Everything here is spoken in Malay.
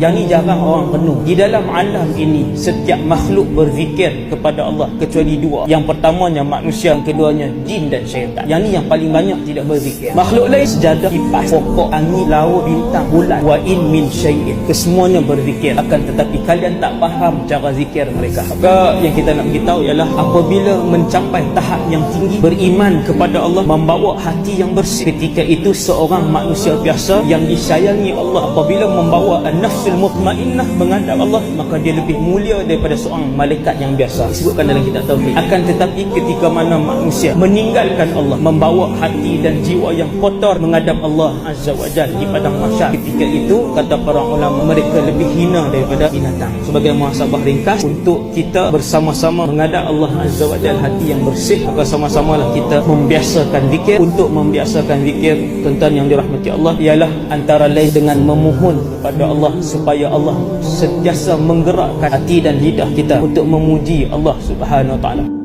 Yang ni jarang orang penuh. Di dalam alam ini setiap makhluk berzikir kepada Allah kecuali dua. Yang pertamanya manusia, yang keduanya jin dan syaitan. Yang ni yang paling banyak tidak berzikir. Makhluk lain sejadah, kipas, pokok, angin, laut, bintang, bulan, wa in min syai'in, kesemuanya berzikir. Akan tetapi kalian tak faham cara zikir mereka. Maka yang kita nak beritahu ialah apabila mencapai tahap yang tinggi, beriman kepada Allah, membawa hati yang bersih, ketika itu seorang manusia biasa yang disayangi Allah apabila membawa an-nafsul mutmainnah menghadap Allah, maka dia lebih mulia daripada seorang malaikat yang biasa. Disebutkan dalam kitab tauhid. Akan tetapi ketika mana manusia meninggalkan Allah, membawa hati dan jiwa yang kotor menghadap Allah Azza wa Jalla di padang mahsyar, ketika itu kata para ulama mereka lebih hina daripada binatang. Sebagai muhasabah ringkas untuk kita bersama-sama menghadap Allah Azza wa Jalla hati yang bersih, maka sama-samalah kita membiasakan zikir. Untuk membiasakan zikir, tuan-tuan yang dirahmati Allah, ialah antara lain dengan memohon kepada Allah supaya Allah sentiasa menggerakkan hati dan lidah kita untuk memuji Allah Subhanahu wa taala.